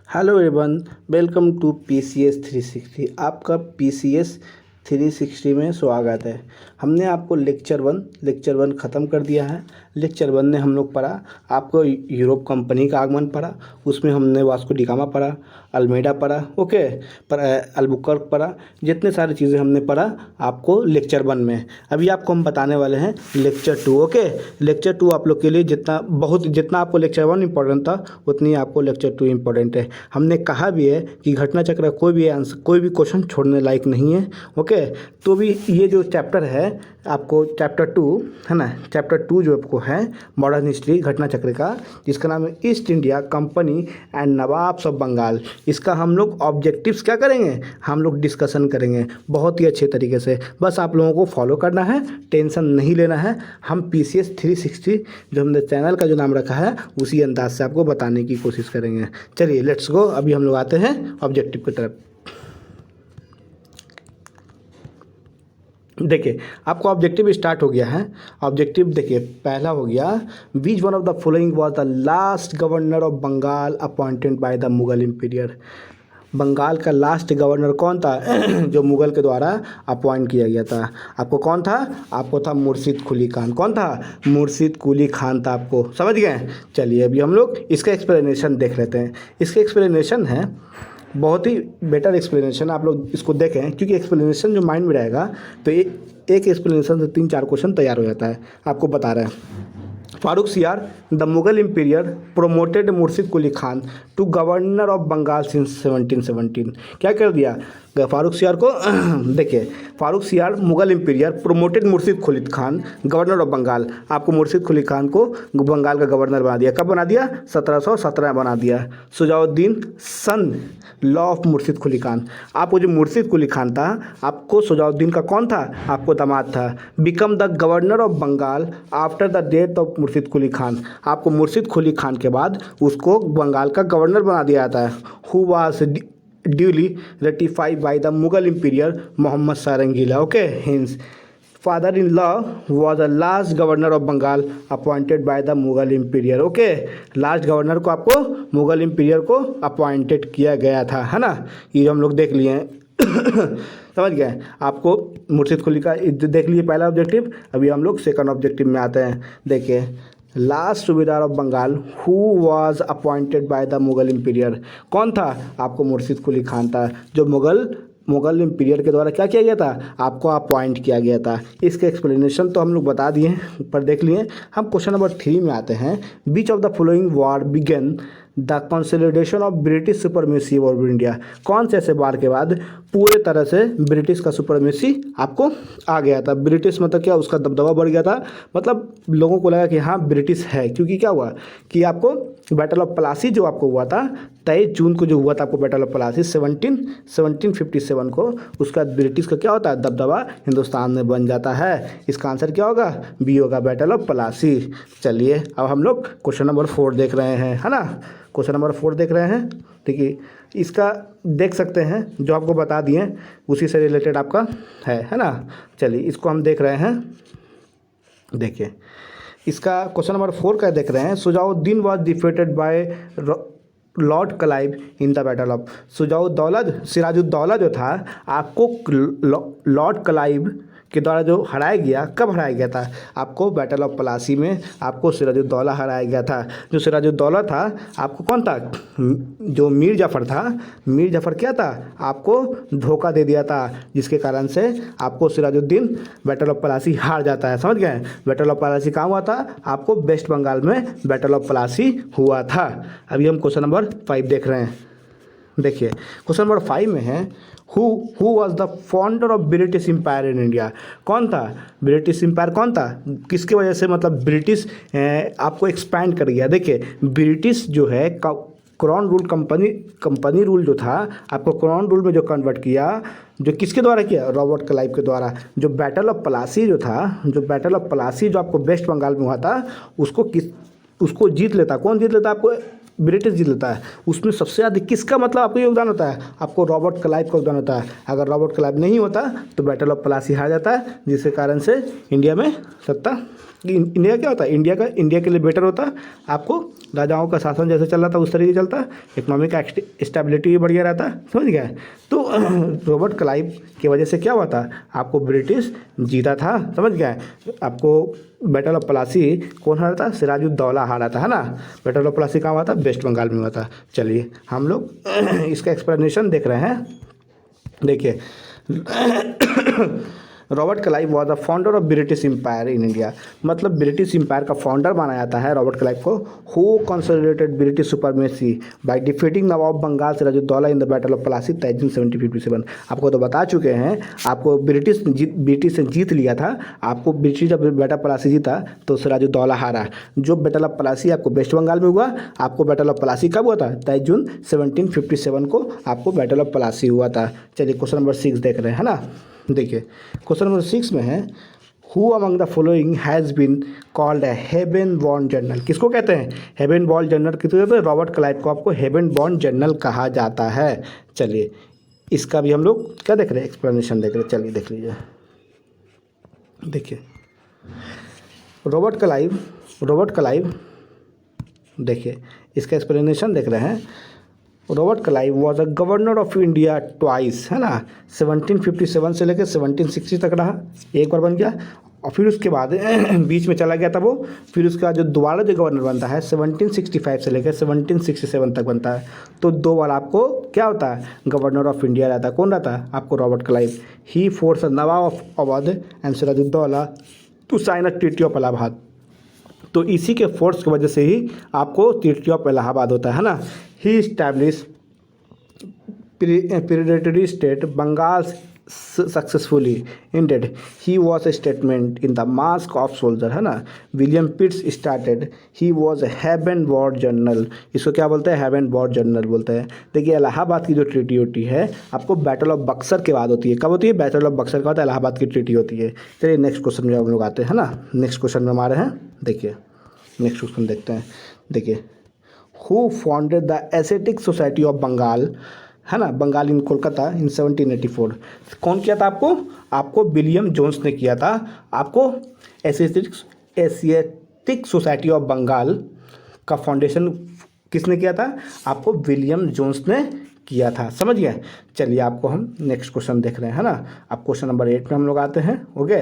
Hello everyone, welcome to PCS 360। आपका PCS 360 में स्वागत है। हमने आपको लेक्चर वन ख़त्म कर दिया है। लेक्चर वन ने हम लोग पढ़ा, आपको यूरोप कंपनी का आगमन पढ़ा, उसमें हमने वास्को डी गामा पढ़ा, अल्मेडा पढ़ा, ओके, पर अल्बुकर्क पढ़ा। जितने सारी चीज़ें हमने पढ़ा आपको लेक्चर वन में। अभी आपको हम बताने वाले हैं lecture to, okay. Lecture to आप लोग के लिए जितना आपको लेक्चर वन इम्पोर्टेंट था उतनी आपको लेक्चर टू इम्पोर्टेंट है। हमने कहा भी है कि घटना चक्र कोई भी क्वेश्चन छोड़ने लायक नहीं है, ओके। तो भी ये जो चैप्टर है आपको, चैप्टर टू है ना, चैप्टर टू जो आपको है मॉडर्न हिस्ट्री घटना चक्र का, जिसका नाम है East India Company and nawabs of Bengal. इसका हम लोग ऑब्जेक्टिव्स क्या करेंगे, हम लोग डिस्कशन करेंगे बहुत ही अच्छे तरीके से। बस आप लोगों को फॉलो करना है, टेंशन नहीं लेना है। हम PCS 360 जो हमने चैनल का जो नाम रखा है उसी अंदाज से आपको बताने की कोशिश करेंगे। चलिए लेट्स गो। अभी हम लोग आते हैं ऑब्जेक्टिव की तरफ। देखिए आपको ऑब्जेक्टिव स्टार्ट हो गया है। ऑब्जेक्टिव देखिए पहला हो गया, which one of the following was the last governor of Bengal appointed by the Mughal empire. Bengal का लास्ट गवर्नर कौन था जो मुगल के द्वारा अपॉइंट किया गया था? आपको कौन था? आपको था मुर्शिद कुली खान। कौन था? मुर्शिद कुली खान था। आपको समझ गए? चलिए अभी हम लोग इसका एक्सप्लेनेशन देख लेते हैं। इसका एक्सप्लेनेशन है बहुत ही बेटर एक्सप्लेनेशन, आप लोग इसको देखें, क्योंकि एक्सप्लेनेशन जो माइंड में रहेगा तो एक एक्सप्लेनेशन से 3-4 क्वेश्चन तैयार हो जाता है। आपको बता रहे हैं, फारूक सियार the Mughal empire promoted Murshid Quli Khan to governor of Bengal since 1717। क्या कर दिया फारूक सियार को? देखिए फारूक सियार Mughal empire promoted Murshid Quli Khan governor of Bengal. आपको मुर्शिद कुली खान को बंगाल का गवर्नर बना दिया। कब बना दिया? 1717 बना दिया। सुजाउद्दीन सन लॉ ऑफ मुर्शिद कुली खान। आपको जो मुर्शिद कुली खान था, आपको सुजाउद्दीन का कौन था? आपको दामाद था। Become the governor of Bengal after the death of Murshid Quli Khan. आपको मुर्शिद कुली खान के बाद उसको बंगाल का गवर्नर बना दिया जाता है। Who was duly ratified by the Mughal empire Mohammad Sarangila, okay. His father in law was the last governor of Bengal appointed by the Mughal empire, okay. Last governor को आपको मुगल एम्पायर को अपॉइंटेड किया गया था, है ना। ये हम लोग देख लिए हैं समझ गए? आपको मुर्शिद कुली का देख लिए पहला ऑब्जेक्टिव। अभी हम लोग सेकंड ऑब्जेक्टिव में आते हैं। देखिए last subedar of Bengal who was appointed by the Mughal empire. कौन था? आपको मुर्शिद कुली खान था, जो मुगल एम्पायर के द्वारा क्या किया गया था? आपको अपॉइंट किया गया था। इसके एक्सप्लेनेशन तो हम लोग बता दिए, ऊपर देख लिए। हम क्वेश्चन नंबर 3 में आते हैं। Which of the following war began the consolidation of British supremacy over India. कौन से ऐसे वार के बाद पूरे तरह से ब्रिटिश का सुपरमेसी आपको आ गया था? ब्रिटिश मतलब क्या, उसका दबदबा बढ़ गया था, मतलब लोगों को लगा कि हाँ ब्रिटिश है। क्योंकि क्या हुआ कि आपको बैटल ऑफ प्लासी जो आपको हुआ था 23 जून को जो हुआ था आपको बैटल ऑफ प्लासी 1757 को, उसका ब्रिटिश का क्या होता है? दबदबा हिंदुस्तान में बन जाता है। इसका आंसर क्या होगा? बी होगा, बैटल ऑफ प्लासी। चलिए अब हम लोग क्वेश्चन नंबर 4 देख रहे हैं, है ना। क्वेश्चन नंबर 4 देख रहे हैं। देखिए इसका देख सकते हैं, जो आपको बता दिए उसी से रिलेटेड आपका है ना। चलिए इसको हम देख रहे हैं। देखिए इसका क्वेश्चन नंबर 4 का देख रहे हैं। Shujauddin was defeated by lord Clive in the battle of Sirajuddaula जो था आपको लॉर्ड क्लाइव के द्वारा जो हराया गया। कब हराया गया था? आपको बैटल ऑफ प्लासी में आपको सिराजुद्दौला हराया गया था। जो सिराजुद्दौला था आपको कौन था? जो मीर जाफ़र था। मीर जाफ़र क्या था? आपको धोखा दे दिया था, जिसके कारण से आपको सिराजुद्दीन बैटल ऑफ प्लासी हार जाता है। समझ गए? बैटल ऑफ प्लासी कहाँ हुआ था? आपको वेस्ट बंगाल में बैटल ऑफ प्लासी हुआ था। अभी हम क्वेश्चन नंबर 5 देख रहे हैं। देखिए क्वेश्चन नंबर 5 में है, who was the founder of British empire in India. कौन था? ब्रिटिश एम्पायर कौन था? किसकी वजह से मतलब ब्रिटिश आपको एक्सपैंड कर गया? देखिए ब्रिटिश जो है क्राउन रूल कंपनी रूल जो था आपको क्राउन रूल में जो कन्वर्ट किया, जो किसके द्वारा किया? रॉबर्ट क्लाइव के द्वारा। जो बैटल ऑफ प्लासी जो था, जो बैटल ऑफ प्लासी जो आपको वेस्ट बंगाल में हुआ था, उसको जीत लेता। कौन जीत लेता? आपको ब्रिटिश जीत लेता है, उसमें सबसे अधिक किसका मतलब आपको योगदान होता है? आपको रॉबर्ट क्लाइव का योगदान होता है। अगर रॉबर्ट क्लाइव नहीं होता तो बैटल ऑफ प्लासी हार जाता है, जिसके कारण से इंडिया में सत्ता, इंडिया क्या होता है, इंडिया के लिए बेटर होता। आपको राजाओं का शासन जैसे चल रहा था उस तरीके से चलता, इकोनॉमिक का स्टेबिलिटी भी बढ़िया रहता, समझ गए। तो रॉबर्ट क्लाइव की वजह से क्या हुआ था, आपको ब्रिटिश जीता था, समझ गए। आपको बैटल ऑफ प्लासी कौन हारा था? सिराजुद्दौला हारा था, है ना। बैटल ऑफ प्लासी कहाँ हुआ था? वेस्ट बंगाल में हुआ था। चलिए हम लोग इसका एक्सप्लेनेशन देख रहे हैं। देखिए Robert Clive was the founder of British empire in India, मतलब ब्रिटिश एम्पायर का फाउंडर माना जाता है रॉबर्ट क्लाइव को, who consolidated British supremacy by defeating nawab Bengal Sirajuddaula in the battle of Plassey 23 June 1757। आपको तो बता चुके हैं, आपको ब्रिटिश से जीत लिया था। आपको ब्रिटिश जब बैटल ऑफ प्लासी जीता तो सिराजुद्दौला हारा। जो बैटल ऑफ प्लासी आपको वेस्ट बंगाल में हुआ, आपको बैटल ऑफ प्लासी कब हुआ था? 23 जून 1757 को आपको बैटल ऑफ प्लासी हुआ था। चलिए क्वेश्चन नंबर 6 देख रहे हैं, है ना। देखिए क्वेश्चन नंबर 6 में है, who among the following has been called a heaven born general. किसको कहते हैं हेवन बॉर्न जनरल? किसको कहते हैं? रॉबर्ट क्लाइव को आपको हेवन बॉर्न जनरल कहा जाता है। चलिए इसका भी हम लोग क्या देख रहे हैं, एक्सप्लेनेशन देख रहे हैं। चलिए देख लीजिए। देखिए रॉबर्ट क्लाइव देखिए इसका एक्सप्लेनेशन देख रहे हैं। Robert Clive was a governor of India twice, है ना। 1757 से लेकर 1760 तक रहा, एक बार बन गया, और फिर उसके बाद बीच में चला गया था वो। फिर उसके बाद जो दोबारा जो गवर्नर बनता है 1765 से लेकर 1767 तक बनता है। तो 2 बार आपको क्या होता है, गवर्नर ऑफ इंडिया रहता है। कौन रहता है? आपको Robert Clive. He forced nawab of Awadh and Sirajuddaula to sign a treaty of Allahabad. तो इसी के फोर्स की वजह से ही आपको ट्रीटी ऑफ इलाहाबाद होता है ना। He established predatory state Bengal successfully indeed. He was a statement in the mask of soldier, है ना। William Pitt's started. He was a heaven born general. इसको क्या बोलते हैं? हेवन बॉर्न जनरल बोलते हैं। देखिए इलाहाबाद की जो ट्रीटी होती है आपको बैटल ऑफ बक्सर के बाद होती है। कब होती है? बैटल ऑफ बक्सर के बाद इलाहाबाद की ट्रीटी होती है। चलिए नेक्स्ट क्वेश्चन में हम लोग आते हैं ना। नेक्स्ट क्वेश्चन में हमारे हैं, देखिए नेक्स्ट क्वेश्चन देखते हैं। देखिए who founded the Asiatic society of Bengal, है ना, बंगाल इन कोलकाता इन 1784। कौन किया था? आपको विलियम जोन्स ने किया था। आपको एशियाटिक सोसाइटी ऑफ बंगाल का फाउंडेशन किसने किया था? आपको विलियम जोन्स ने किया था, समझ गए। चलिए आपको हम नेक्स्ट क्वेश्चन देख रहे हैं, है ना। अब क्वेश्चन नंबर 8 में हम लोग आते हैं, ओके।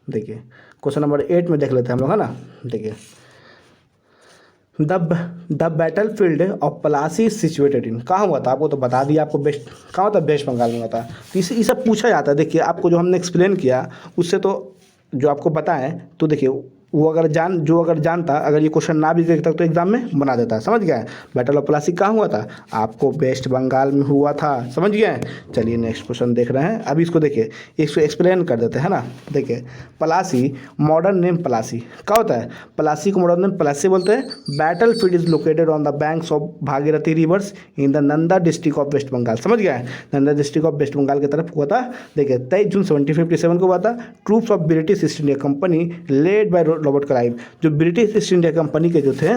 देखिए क्वेश्चन नंबर 8 में देख लेते हैं हम लोग, है ना। देखिए the battle field of Plassey situated in, कहाँ हुआ था? आपको तो बता दिया, आपको कहाँ होता है? वेस्ट बंगाल में हुआ था। तो इसे सब पूछा जाता है। देखिए आपको जो हमने एक्सप्लेन किया उससे तो जो आपको बताएं, तो देखिए वो अगर जानता, अगर ये क्वेश्चन ना भी देखता तो एग्जाम में बना देता, समझ गए। बैटल ऑफ प्लासी कहाँ हुआ था? आपको वेस्ट बंगाल में हुआ था, समझ गए। चलिए नेक्स्ट क्वेश्चन देख रहे हैं। अभी इसको देखिए, इसको एक्सप्लेन कर देते हैं ना। देखिए प्लासी, मॉडर्न नेम प्लासी क्या होता है? प्लासी को मॉडर्न नेम प्लासी बोलते हैं। Battlefield is located on the banks of Bhagirathi rivers in the Nadia district of west Bengal, समझ गए। Nadia district of west Bengal की तरफ हुआ था। देखिए 23 जून 1757 को हुआ था। Troops of British East India company led bye Robert Clive. जो ब्रिटिश ईस्ट इंडिया कंपनी के जो थे,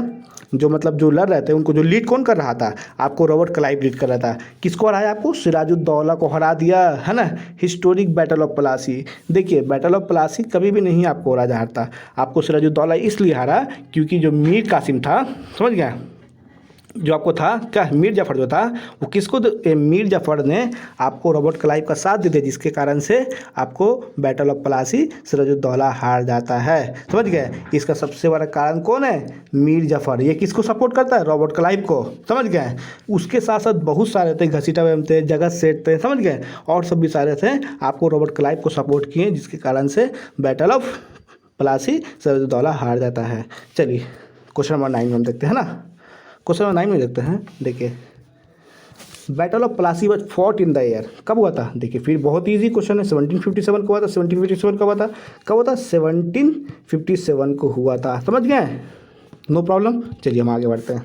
जो मतलब जो लड़ रहे थे, उनको जो लीड कौन कर रहा था? आपको रॉबर्ट क्लाइव लीड कर रहा था। किसको हराया? आपको सिराजुद्दौला को हरा दिया, है ना। Historic battle of Plassey. देखिए बैटल ऑफ प्लासी कभी भी नहीं आपको राजा हारता, आपको सिराजुद्दौला इसलिए हारा क्योंकि जो मीर कासिम था, समझ गया, जो आपको था क्या, मीर जाफ़र जो था, वो किसको, मीर जाफ़र ने आपको रॉबर्ट क्लाइव का साथ दे दिया, जिसके कारण से आपको बैटल ऑफ प्लासी सिराजुद्दौला हार जाता है, समझ गए। इसका सबसे बड़ा कारण कौन है? मीर जाफ़र। ये किसको सपोर्ट करता है? रॉबर्ट क्लाइव को, समझ गए। उसके साथ साथ बहुत सारे थे, घसीटा बेगम थे, जगत सेठ थे, समझ गए, और सब भी सारे थे, आपको रॉबर्ट क्लाइव को सपोर्ट किए, जिसके कारण से बैटल ऑफ प्लासी सिराजुद्दौला हार जाता है। चलिए क्वेश्चन नंबर 9 में हम देखते हैं ना। क्वेश्चन नंबर 9 में देखते हैं। देखिए battle of Plassey was fought in the air, कब हुआ था? देखिए फिर बहुत इजी क्वेश्चन है। 1757 को हुआ था। 1757 कब हुआ था? 1757 को हुआ था, समझ गए, नो प्रॉब्लम। चलिए हम आगे बढ़ते हैं।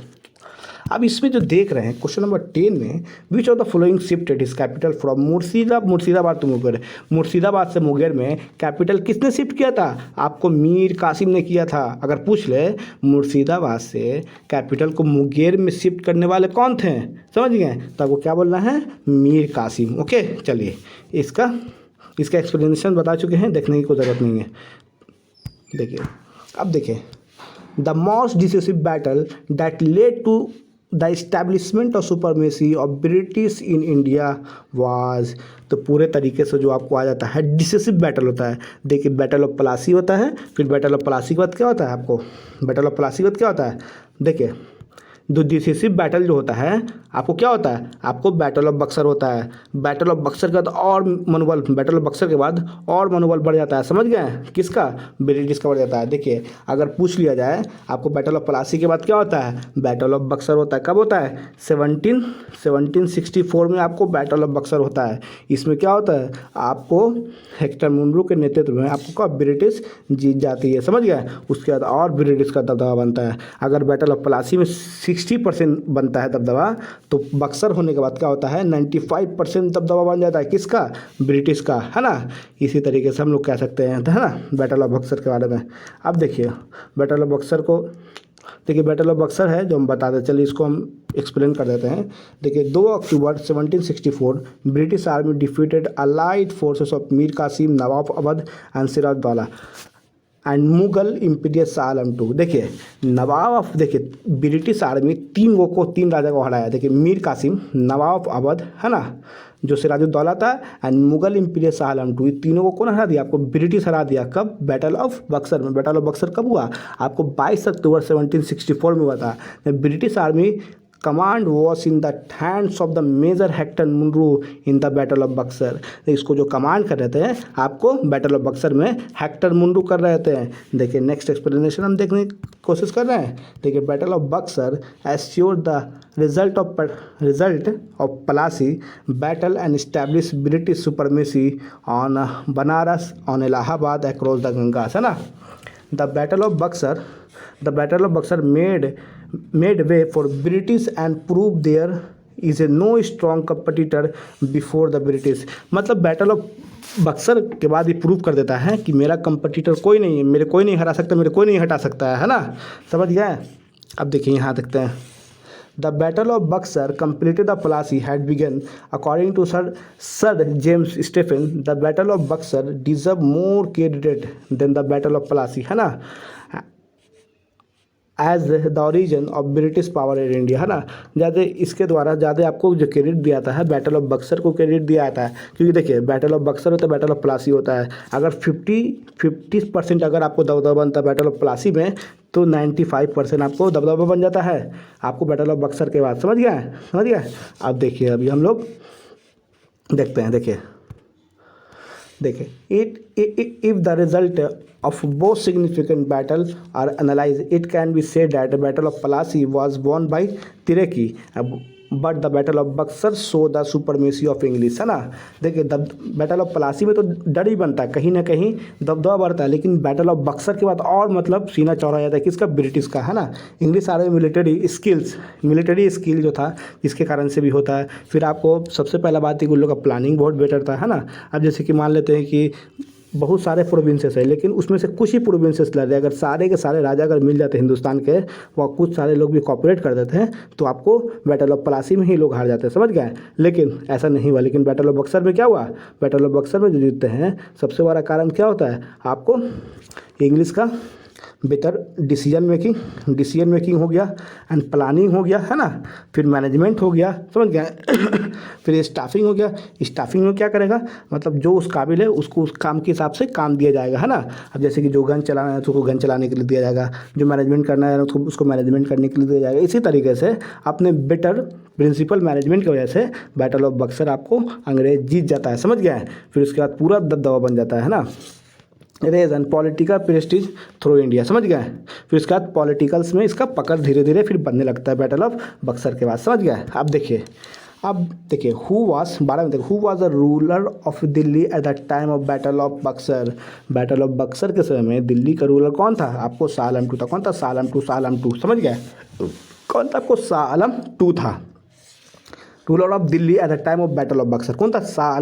अब इसमें जो देख रहे हैं क्वेश्चन नंबर 10 में, which of the following shifted is capital from Murshidabad to Munger. Murshidabad से मुंगेर में कैपिटल किसने शिफ्ट किया था? आपको मीर कासिम ने किया था। अगर पूछ ले मुर्शिदाबाद से कैपिटल को मुंगेर में शिफ्ट करने वाले कौन थे, समझ गए, तो आपको क्या बोलना है? मीर कासिम। ओके, चलिए इसका एक्सप्लेनेशन बता चुके हैं, देखने की कोई ज़रूरत नहीं है। देखिए, अब देखिए, the most decisive battle that led to the establishment of supremacy of British in India was, तो पूरे तरीके से जो आपको आ जाता है डिसिसिव बैटल होता है। देखिए, बैटल ऑफ प्लासी होता है, फिर बैटल ऑफ प्लासी के बाद क्या होता है आपको, बैटल ऑफ प्लासी के बाद क्या होता है, देखिए जो डिसिसिव बैटल जो होता है आपको क्या होता है, आपको बैटल ऑफ बक्सर होता है। बैटल ऑफ बक्सर के बाद और मनोबल, बैटल ऑफ बक्सर के बाद और मनोबल बढ़ जाता है, समझ गए, किसका? ब्रिटिश का बढ़ जाता है। देखिए, अगर पूछ लिया जाए आपको बैटल ऑफ प्लासी के बाद क्या होता है, बैटल ऑफ बक्सर होता है। कब होता है? 1764 में आपको बैटल ऑफ बक्सर होता है। इसमें क्या होता है, आपको हेक्टर मुनरो के नेतृत्व में आपको क्या, ब्रिटिश जीत जाती है, समझ गए। उसके बाद और ब्रिटिश का दबदबा बनता है। अगर बैटल ऑफ प्लासी में 60% बनता है दबदबा, तो बक्सर होने के बाद क्या होता है, 95% दबदबा बन जाता है, किसका? ब्रिटिश का, है ना। इसी तरीके से हम लोग कह सकते हैं, है ना, बैटल ऑफ बक्सर के बारे में। अब देखिए बैटल ऑफ बक्सर को, देखिए बैटल ऑफ बक्सर है जो हम बता दें, चलिए इसको हम एक्सप्लेन कर देते हैं। देखिए 2 October 1764 British army defeated allied forces of Mir Qasim, nawab Awadh and Sirajuddaula and Mughal imperial Shah Alam two. देखिए नवाब, देखिए ब्रिटिश आर्मी 3 राजा को हराया। देखिए मीर कासिम, नवाब अवध, है ना, जो सिराजुद्दौला था, and Mughal imperial Shah Alam two, ये तीनों को कौन हरा दिया? आपको ब्रिटिश हरा दिया। कब? बैटल ऑफ बक्सर में। बैटल ऑफ बक्सर कब हुआ? आपको 22 अक्टूबर 1764 में हुआ था। British army command was in the hands of the major Hector Munro in the battle of Buxar. इसको जो कमांड कर रहे थे आपको बैटल ऑफ बक्सर में हेक्टर मुनरो कर रहे थे। देखिए नेक्स्ट एक्सप्लेनेशन हम देखने की कोशिश कर रहे हैं। देखिए battle of Buxar assure the result of Plassey battle and establish British supremacy on Banaras, on Allahabad, across the Ganga, है ना। The battle of Buxar made way for British and proved there is a no strong competitor before the British। मतलब battle of Buxar के बाद ये prove कर देता है कि मेरा कंपटीटर कोई नहीं है, मेरे कोई नहीं हरा सकता, मेरे कोई नहीं हटा सकता है ना, समझ गए। अब देखिए यहाँ देखते हैं। The Battle of Buxar completed the Plassey had begun. According to Sir James Stephen, the Battle of Buxar deserve more credit than the Battle of Plassey, है ना, as the origin of British power in India, है ना। ज़्यादा इसके द्वारा ज़्यादा आपको जो क्रेडिट दिया जाता है बैटल ऑफ बक्सर को क्रेडिट दिया जाता है, क्योंकि देखिए बैटल ऑफ बक्सर होता है, बैटल ऑफ प्लासी होता है। अगर 50% अगर आपको दबदबा बनता है बैटल ऑफ प्लासी में, तो 95% आपको दबदबा बन जाता है आपको बैटल ऑफ बक्सर के बाद, समझ गया। अब देखिए अभी हम लोग देखते हैं। देखिए if the result of both significant battle are analyzed, it can be said that the battle of Plassey was won by Tireki, but the battle of Buxar show the supremacy of English, है ना। देखिए battle of Plassey में तो डर ही बनता है, कहीं ना कहीं दबदबा बढ़ता है, लेकिन बैटल ऑफ बक्सर के बाद और मतलब सीना चौड़ा जाता है, किसका? ब्रिटिश का, है ना। इंग्लिश आर्मी मिलिट्री स्किल जो था इसके कारण से भी होता है। फिर आपको सबसे पहला बात है कि उन लोग का प्लानिंग बहुत बेटर था, है ना। अब जैसे कि मान लेते हैं कि बहुत सारे प्रोविंसेस है, लेकिन उसमें से कुछ ही प्रोविंसेस लड़ रहे, अगर सारे के सारे राजा अगर मिल जाते हिंदुस्तान के, वह कुछ सारे लोग भी कॉपरेट कर देते हैं, तो आपको बैटल ऑफ प्लासी में ही लोग हार जाते हैं, समझ गए। लेकिन ऐसा नहीं हुआ। लेकिन बैटल ऑफ बक्सर में क्या हुआ? बैटल ऑफ बक्सर में जो जीतते हैं सबसे बड़ा कारण क्या होता है? आपको इंग्लिश का बेहतर डिसीजन मेकिंग हो गया, एंड प्लानिंग हो गया, है ना। फिर मैनेजमेंट हो गया, समझ गए। फिर स्टाफिंग हो गया। स्टाफिंग में क्या करेगा? मतलब जो उस काबिल है उसको उस काम के हिसाब से काम दिया जाएगा, है ना। अब जैसे कि जो गन चलाना है तो उसको गन चलाने के लिए दिया जाएगा, जो मैनेजमेंट करना है उसको मैनेजमेंट करने के लिए दिया जाएगा। इसी तरीके से अपने बेटर प्रिंसिपल मैनेजमेंट की वजह से बैटल ऑफ बक्सर आपको अंग्रेज जीत जाता है, समझ गए। फिर उसके बाद पूरा दबदबा बन जाता है ना। Raise and political prestige through India, समझ गए। फिर उसके बाद पॉलिटिकल्स में इसका पकड़ धीरे धीरे फिर बनने लगता है बैटल ऑफ बक्सर के बाद, समझ गए। अब देखिए who was the ruler of Delhi at the time of battle of Buxar. Battle of Buxar के समय में दिल्ली का रूलर कौन था? आपको शाह आलम टू था। कौन था? शाह आलम टू, समझ गए। कौन था आपको? शाह आलम टू था ruler of Delhi at the time of battle of Buxar. कौन था? शाह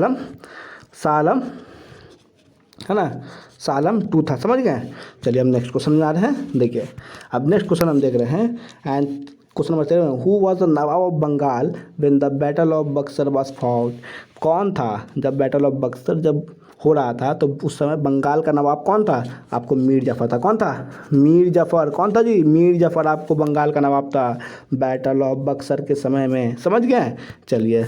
आलम है ना, शाह आलम टू था। समझ गए? चलिए हम नेक्स्ट क्वेश्चन में आ रहे हैं। देखिए अब नेक्स्ट क्वेश्चन हम देख रहे हैं and question number 7, who was the nawab of Bengal when the battle of Buxar was fought. कौन था जब बैटल ऑफ बक्सर जब हो रहा था तो उस समय बंगाल का नवाब कौन था? आपको मीर जाफ़र था। कौन था? मीर जाफ़र। कौन था जी? मीर जाफ़र आपको बंगाल का नवाब था बैटल ऑफ बक्सर के समय में। समझ गए? चलिए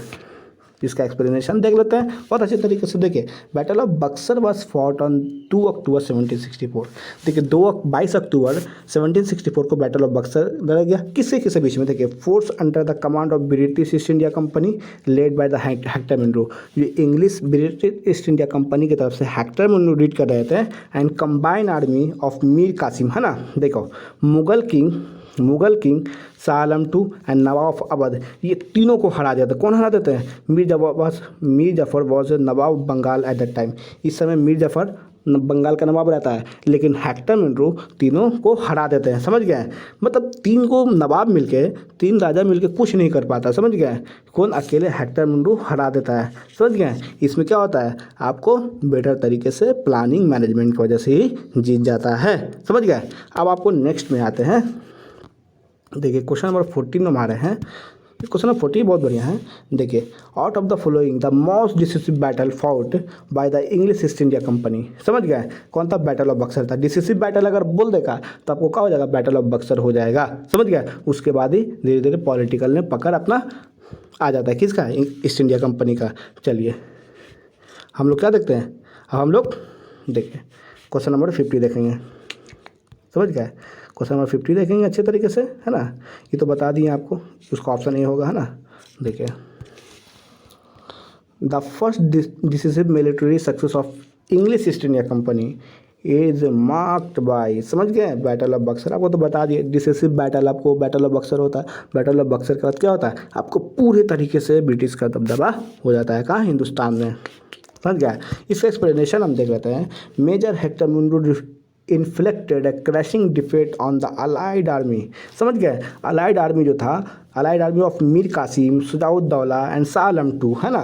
इसका एक्सप्लेनेशन देख लेते हैं बहुत अच्छे तरीके से। देखिए battle of Buxar was fought on 2 October 1764। देखिए 22 अक्टूबर 1764 को बैटल ऑफ बक्सर लड़ा गया। किससे किसके बीच में? देखिए force under the command of British East India company led by the Hector Munro. ये English British East India company की तरफ से हेक्टर मुनरो लीड कर रहे थे and combine army of Mir Qasim, है ना। देखो Mughal king Shah Alam two and nawab of Awadh, ये तीनों को हरा देते। कौन हरा देते हैं? Mir Jafar was nawab Bengal at that time. इस समय मीर जाफ़र बंगाल का नवाब रहता है, लेकिन हेक्टर मुनरो तीनों को हरा देते हैं। समझ गए? मतलब तीन को नवाब मिलके, तीन राजा मिलके कुछ नहीं कर पाता। समझ गए? कौन? अकेले हेक्टर मुनरो हरा देता है। समझ गए? इसमें क्या होता है? आपको बेटर तरीके से प्लानिंग मैनेजमेंट की वजह से ही जीत जाता है। समझ गए? अब आपको नेक्स्ट में आते हैं। देखिए क्वेश्चन नंबर 14 में हमारे हैं। क्वेश्चन नंबर 14 बहुत बढ़िया है। देखिए out of the following the most decisive battle fought by the English east India company. समझ गए? कौन था? बैटल ऑफ बक्सर था। डिसिसिव बैटल अगर बोल देगा तो आपको क्या हो जाएगा? बैटल ऑफ बक्सर हो जाएगा। समझ गए? उसके बाद ही धीरे धीरे पॉलिटिकल ने पकड़ अपना आ जाता है। किसका? ईस्ट इंडिया कंपनी का। चलिए हम लोग क्या देखते हैं अब? हम लोग देखिए क्वेश्चन नंबर 50 देखेंगे। समझ गए? क्वेश्चन नंबर 50 देखेंगे अच्छे तरीके से, है ना। ये तो बता दिए आपको, उसका ऑप्शन ए होगा, है ना। देखिए the first decisive military success of English east India company is marked by. समझ गए? Battle of Buxar. आपको तो बता दिए डिसिसिव बैटल आपको बैटल ऑफ बक्सर होता है। बैटल ऑफ बक्सर के बाद क्या होता है? आपको पूरे तरीके से ब्रिटिश का दबदबा हो जाता है। कहाँ? हिंदुस्तान में। समझ गया? इसका एक्सप्लेनेशन हम देख लेते हैं। Major Hector Munro inflicted a crushing defeat on the allied army. समझ गए? अलाइड आर्मी जो था, allied army of Mir Qasim, Shujauddaula and Shah Alam two, है ना,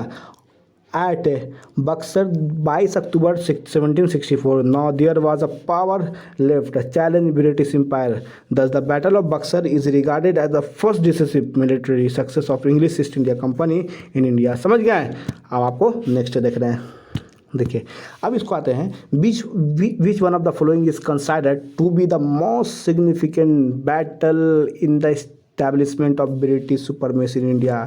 at Buxar 22 October 1764. Now there was a power left challenge British Empire. Thus the Battle of Buxar is regarded as the first decisive military success of English East India Company in India. समझ गए? अब आपको next देख रहे हैं। देखिए अब इसको आते हैं। Which one of the following is considered to be the most significant battle in the establishment of British supremacy in India.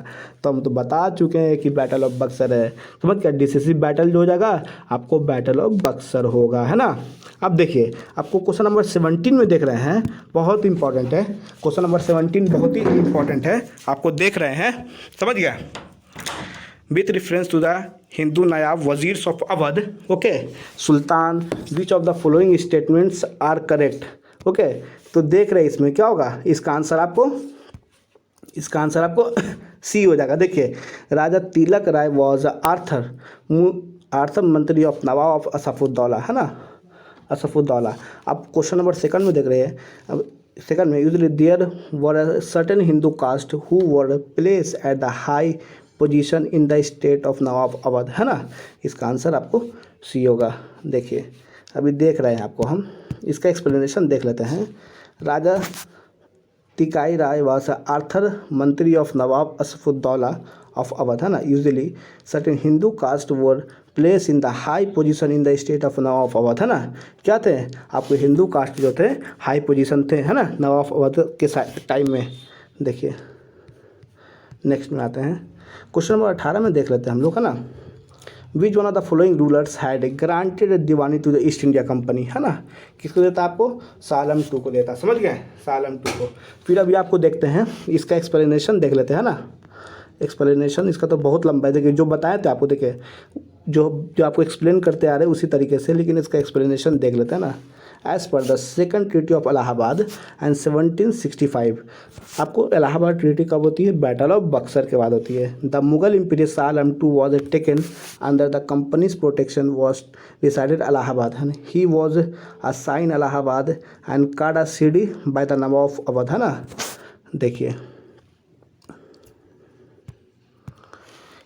तो हम तो बता चुके हैं कि बैटल ऑफ बक्सर है। समझ क्या? डिसिसिव बैटल जो हो जाएगा आपको बैटल ऑफ बक्सर होगा, है ना। अब देखिए आपको क्वेश्चन नंबर 17 में देख रहे हैं, बहुत इंपॉर्टेंट है। क्वेश्चन नंबर 17 बहुत ही इंपॉर्टेंट है, आपको देख रहे हैं। समझ गया? With reference to the Hindu naib wazirs of Awadh, okay, सुल्तान, which of the following statements are correct. Okay, तो देख रहे हैं इसमें क्या होगा? इसका आंसर आपको सी हो जाएगा। देखिए राजा तिलक राय was Arthur mantri of nawab of असफुद्दौला, है ना, असफुद्दौला। अब क्वेश्चन नंबर 2 में देख रहे हैं। अब सेकंड में usually there were certain Hindu caste who were place at the high position in the state of nawab Awadh, है ना। इसका आंसर आपको सी होगा। देखिए अभी देख रहे हैं आपको हम, इसका एक्सप्लेनेशन देख लेते हैं। Raja Tikait Rai was arth mantri of nawab Asafuddaula of Awadh, है ना। Usually certain Hindu caste were place in the high position in the state of nawab of Awadh, है ना। क्या थे? आपको हिंदू कास्ट जो थे हाई पोजीशन थे, है ना, नवाब अवध के टाइम में। देखिए नेक्स्ट में आते हैं। क्वेश्चन नंबर 18 में देख लेते हैं हम लोग, है ना। Which one of the following rulers had granted diwani to the East India company, है ना। किसको देता? आपको शाह आलम टू को देता। समझ गए? शाह आलम टू को। फिर अभी आपको देखते हैं, इसका एक्सप्लेनेशन देख लेते हैं, ना। एक्सप्लेनेशन इसका तो बहुत लंबा है। देखिए जो बताए थे आपको, देखिए जो आपको एक्सप्लेन करते आ रहे हैं उसी तरीके से, लेकिन इसका एक्सप्लेनेशन देख लेते हैं ना। As per the second treaty of Allahabad and 1765, आपको इलाहाबाद ट्रीटी कब होती है? बैटल ऑफ बक्सर के बाद होती है। The Mughal emperor Shah Alam two was taken under the company's protection was decided Allahabad, है। He was assign Allahabad and Kara ceded by the nawab of Awadh, है ना। देखिए,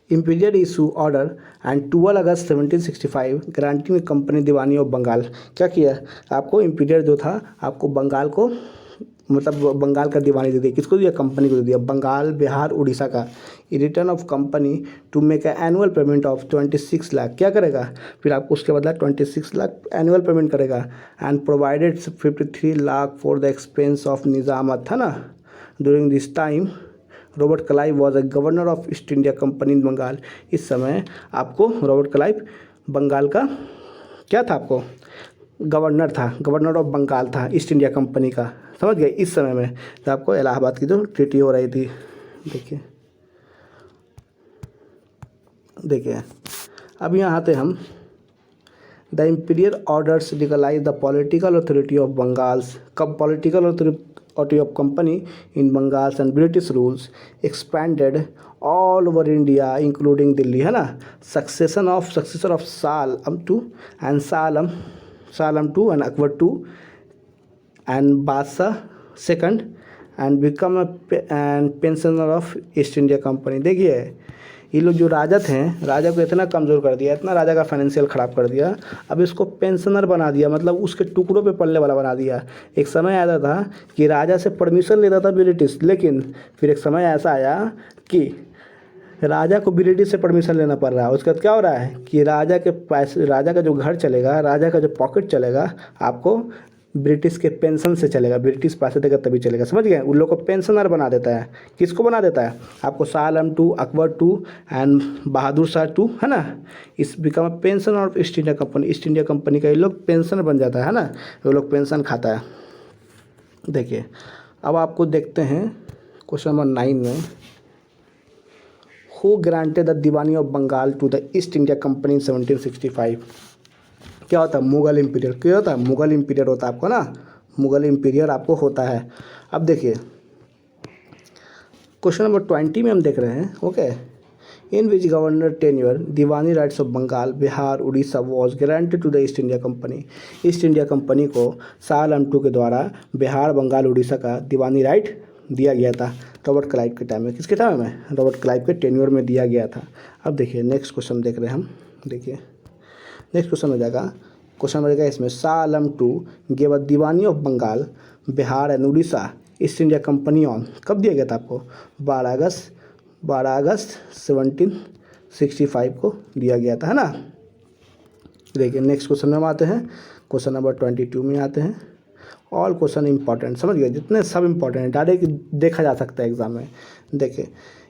imperial issue order and 12 August 1765 granting company diwani of Bengal. क्या किया आपको, इम्पीरियल जो था आपको बंगाल को, मतलब बंगाल का दीवानी दे दिया। किसको दिया, कंपनी को दे दिया, बंगाल बिहार उड़ीसा का। Return of company to make a annual payment of 26 lakh. क्या करेगा फिर आपको उसके बदला 26 लाख एनुअल पेमेंट करेगा। And provided 53 lakh for the expense of nizamat, है ना। During this time Robert Clive was a governor of East India company in Bengal. इस समय आपको रॉबर्ट क्लाइव बंगाल का क्या था, आपको गवर्नर था, गवर्नर ऑफ बंगाल था ईस्ट इंडिया कंपनी का, समझ गए। इस समय में तो आपको इलाहाबाद की जो ट्रीटी हो रही थी। देखिए देखिए अब यहाँ आते हम, the imperial orders legalize the political authority of Bengals. कब political authority of company in Bengals and British rules expanded all over India including Delhi, है ना। Successor of Salam two and Salam two and Akbar two and Badshah second and become and pensioner of East India company. देखिए ये लोग जो राजा थे, राजा को इतना कमज़ोर कर दिया, इतना राजा का फाइनेंशियल ख़राब कर दिया, अब इसको पेंशनर बना दिया, मतलब उसके टुकड़ों पे पलने वाला बना दिया। एक समय आया था कि राजा से परमिशन लेता था ब्रिटिश, लेकिन फिर एक समय ऐसा आया कि राजा को ब्रिटिश से परमिशन लेना पड़ रहा है। उसके बाद क्या हो रहा है कि राजा के पैसे, राजा का जो घर चलेगा, राजा का जो पॉकेट चलेगा, आपको ब्रिटिश के पेंशन से चलेगा, ब्रिटिश पैसे देगा तभी चलेगा, समझ गए। उन लोग को पेंशनर बना देता है। किसको बना देता है, आपको Shah Alam two, Akbar two and Bahadur Shah two, है ना। इस become pension of East India company, East India company का ये लोग पेंशनर बन जाता है ना, वो लोग पेंशन खाता है। देखिए अब आपको देखते हैं क्वेश्चन नंबर 9 में, who granted the diwani of Bengal to the East India company in 1765। क्या होता है, मुगल इम्पीरियर। क्या होता है, मुगल इम्पीरियर होता है आपको ना, मुगल इम्पीरियर आपको होता है। अब देखिए क्वेश्चन नंबर 20 में हम देख रहे हैं, okay, in which governor tenure diwani rights of Bengal Bihar Orissa was granted to the East India company. East India company को शाह आलम टू के द्वारा बिहार बंगाल उड़ीसा का दीवानी राइट दिया गया था रॉबर्ट क्लाइव के टाइम में। किसके टाइम में, रॉबर्ट क्लाइव के टेन्योर में दिया गया था। अब देखिए नेक्स्ट क्वेश्चन देख रहे हैं हम। देखिए नेक्स्ट क्वेश्चन हो जाएगा, क्वेश्चन बनेगा इसमें, Shah Alam two gave a diwani of Bengal Bihar and Orissa East India company on. कब दिया गया था आपको, 12 अगस्त 1765 को दिया गया था, है ना। देखिए नेक्स्ट क्वेश्चन में हम आते हैं, क्वेश्चन नंबर 22 में आते हैं। ऑल क्वेश्चन इंपॉर्टेंट, समझ गए, जितने सब इंपॉर्टेंट है, डायरेक्ट देखा जा सकता है एग्जाम में। देखिए,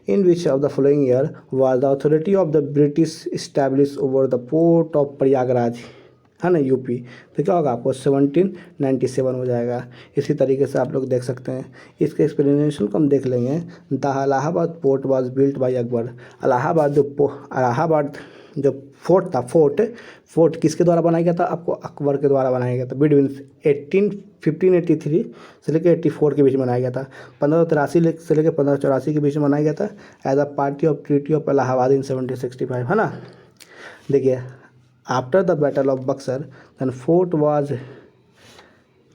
in which of the following year was the authority of the British establish over the port of Prayagraj, है ना, यूपी। तो क्या होगा आपको 1797 हो जाएगा। इसी तरीके से आप लोग देख सकते हैं, इसके एक्सप्लेनेशन को हम देख लेंगे। The Allahabad port was built by Akbar. Allahabad जो फोर्ट था, फोर्ट किसके द्वारा बनाया गया था, आपको अकबर के द्वारा बनाया गया था। बिटवीन 1583 से लेकर 84 के बीच में बनाया गया था। 1583 से लेकर 1584 के बीच में बनाया गया था as a party of treaty of Allahabad in 1765, है ना। देखिए after the battle of Buxar then fort was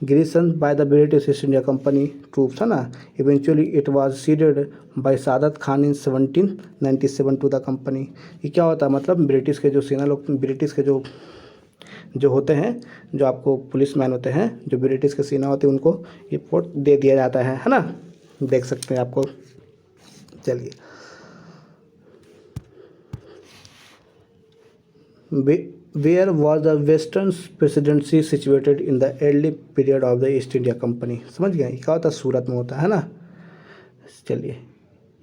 garrisoned by the British East India Company troops, है ना। Eventually it was ceded by Saadat Khan in 1797 to the company. ये क्या होता है, मतलब ब्रिटिश के जो सेना लोग, ब्रिटिश के जो होते हैं, जो आपको पुलिस मैन होते हैं, जो ब्रिटिश के सेना होते हैं, उनको ये पोर्ट दे दिया जाता है ना। देख सकते हैं आपको। चलिए Where was the Western Presidency situated in the early period of the East India Company। समझ गए, क्या होता है, सूरत में होता है ना। चलिए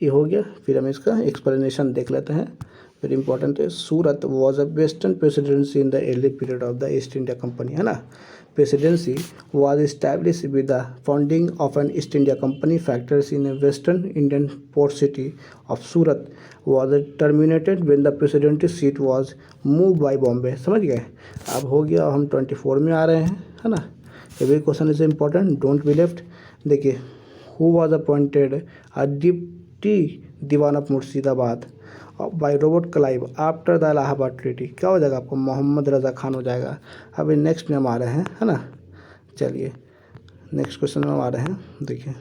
ये हो गया, फिर हम इसका एक्सप्लेनेशन देख लेते हैं। वेरी इंपॉर्टेंट है, Surat was a western presidency in the early period of the East India company, है ना। Presidency was established with the founding of an East India Company factors in a western Indian port city of Surat was terminated when the presidency seat was moved by Bombay। समझ गए। अब हो गया, हम 24 में आ रहे हैं, है ना। Every question is important, don't be left. देखिए, who was appointed a deputy diwan of Murshidabad by Robert Clive after the Allahabad treaty. क्या हो जाएगा आपको, मोहम्मद रज़ा खान हो जाएगा। अभी नेक्स्ट में हम आ रहे हैं, है ना। चलिए नेक्स्ट क्वेश्चन में हम आ रहे हैं। देखिए,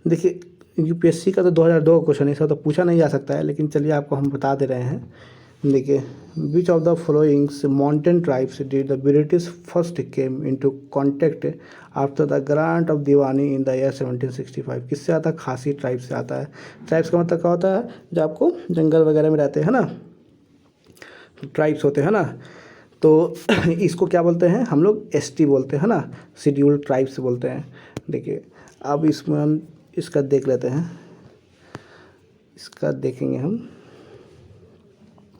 देखिए यूपीएससी का तो 2002 क्वेश्चन ऐसा तो पूछा नहीं जा सकता है, लेकिन चलिए आपको हम बता दे रहे हैं। देखिए विच of the followings mountain tribes did the British first came into contact after the grant of Deewani in the year 1765। किससे आता है? खासी ट्राइब से आता है। ट्राइब्स का मतलब क्या होता है? जो आपको जंगल वगैरह में रहते हैं ना, ट्राइब्स होते हैं ना, तो इसको क्या बोलते हैं हम लोग? एसटी बोलते हैं ना, शेड्यूल्ड ट्राइब्स बोलते हैं। देखिए अब इसमें हम इसका देख लेते हैं, इसका देखेंगे हम,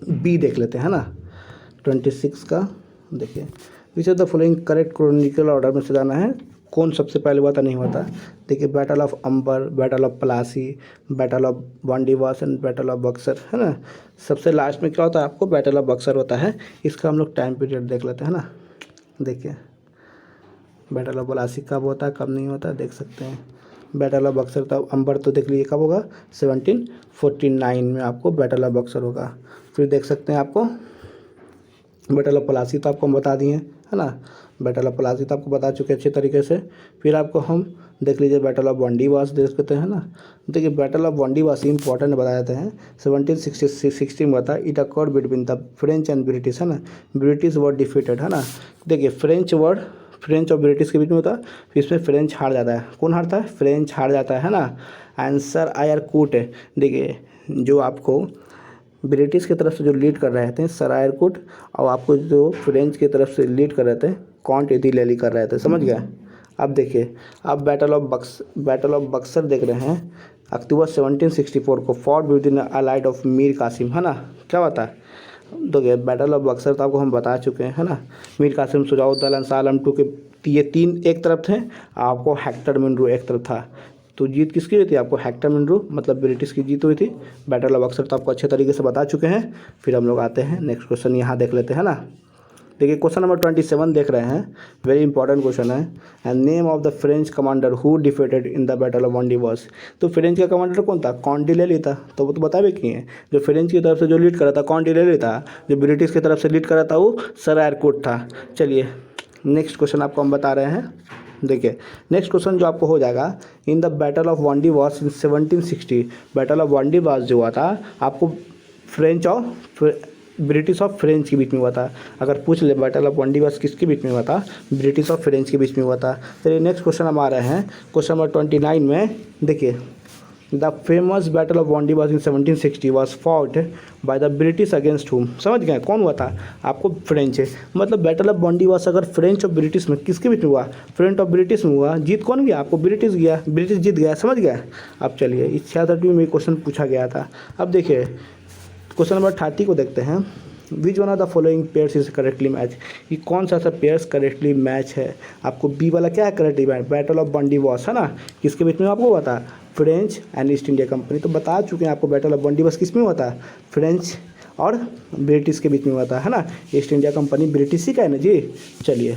बी देख लेते हैं ना 26 का। देखिए विच of the following correct chronicle order में से जाना है, कौन सबसे पहले हुआ था नहीं हुआ था। देखिए battle of Amber, battle of Plassey, battle of Wandiwash and battle of Buxar, है ना। सबसे लास्ट में क्या होता है आपको? बैटल ऑफ बक्सर होता है। इसका हम लोग टाइम पीरियड देख लेते हैं ना। देखिए बैटल ऑफ प्लासी कब होता है कब नहीं होता, देख सकते हैं। बैटल ऑफ बक्सर तब अंबर तो देख लीजिए कब होगा? 1749 में आपको बैटल ऑफ बक्सर होगा। फिर देख सकते हैं आपको बैटल ऑफ प्लासी तो आपको हम बता दिए है ना, बैटल ऑफ प्लासी तो आपको बता चुके अच्छे तरीके से। फिर आपको हम देख लीजिए बैटल ऑफ वांडीवास देख सकते हैं ना। देखिए बैटल ऑफ वांडीवास इंपॉर्टेंट बताए जाते हैं 1760 में था। It accord between the French and British, है ना। ब्रिटिश वर डिफीटेड, है ना। देखिए फ्रेंच और ब्रिटिश के बीच में होता है, फिर इसमें फ्रेंच हार जाता है। कौन हारता है? फ्रेंच हार जाता है ना। आंसर आयर कूट है। देखिए जो आपको ब्रिटिश की तरफ से जो लीड कर रहे थे सर आयर कूट, और आपको जो फ्रेंच की तरफ से लीड कर रहे थे कॉन्ट एदिलेली कर रहे थे, समझ गए। अब देखिए अब बैटल ऑफ बक्सर देख रहे हैं, अक्टूबर 1764 को fought between allied of Mir Qasim, है ना। क्या बता है? देखिए बैटल ऑफ बक्सर तो आपको हम बता चुके हैं, है ना। मीर कासिम, सुजाउद्दौला, अंसार आलम टू के ये तीन एक तरफ थे, आपको हेक्टर मुनरो एक तरफ था। तो जीत किसकी हुई थी? आपको हेक्टर मुनरो मतलब ब्रिटिश की जीत हुई थी। बैटल ऑफ बक्सर तो आपको अच्छे तरीके से बता चुके हैं। फिर हम लोग आते हैं नेक्स्ट क्वेश्चन, यहाँ देख लेते हैं ना। देखिए क्वेश्चन नंबर 27 देख रहे हैं, वेरी इंपॉर्टेंट क्वेश्चन है। And name of the French commander who defeated in the battle of Wandiwash. तो फ्रेंच का कमांडर कौन था? कॉन्टिलेली था। तो वो तो बता भी किए हैं, जो फ्रेंच की तरफ से जो लीड करा था कॉन्टिलेली था, जो ब्रिटिश की तरफ से लीड करा था वो सर एयरकूट था। चलिए नेक्स्ट क्वेश्चन आपको हम बता रहे हैं। देखिए नेक्स्ट क्वेश्चन जो आपको हो जाएगा, इन the battle of Wandiwash in 1760। Battle of Wandiwash जो हुआ था आपको फ्रेंच और ब्रिटिश और फ्रेंच के बीच में हुआ था। अगर पूछ ले बैटल ऑफ वांडीवास किसके बीच में हुआ था? ब्रिटिश और फ्रेंच के बीच में हुआ था। चलिए नेक्स्ट क्वेश्चन हम आ रहे हैं क्वेश्चन नंबर 29 में। देखिए the famous battle of Wandiwash in 1760 was fought by the British against हुम। समझ गए कौन हुआ था? आपको फ्रेंच है। मतलब बैटल ऑफ वांडीवास अगर फ्रेंच और ब्रिटिश में किसके बीच में हुआ? फ्रेंच और ब्रिटिश में हुआ। जीत कौन गया? आपको ब्रिटिश गया, ब्रिटिश जीत गया, समझ गया। अब चलिए इस 66वीं में क्वेश्चन पूछा गया था। अब देखिए क्वेश्चन नंबर 30 को देखते हैं। Which one of the following pairs is correctly match. ये कौन सा पेयर्स करेक्टली मैच है? आपको बी वाला क्या है correctly match? Battle of Wandiwash, है ना। किसके बीच में आपको बता? French and east India company. तो बता चुके हैं आपको बैटल ऑफ वांडीवास किस में हुआ था? फ्रेंच और ब्रिटिश के बीच में हुआ था, है ना। ईस्ट इंडिया कंपनी ब्रिटिश ही का है ना जी। चलिए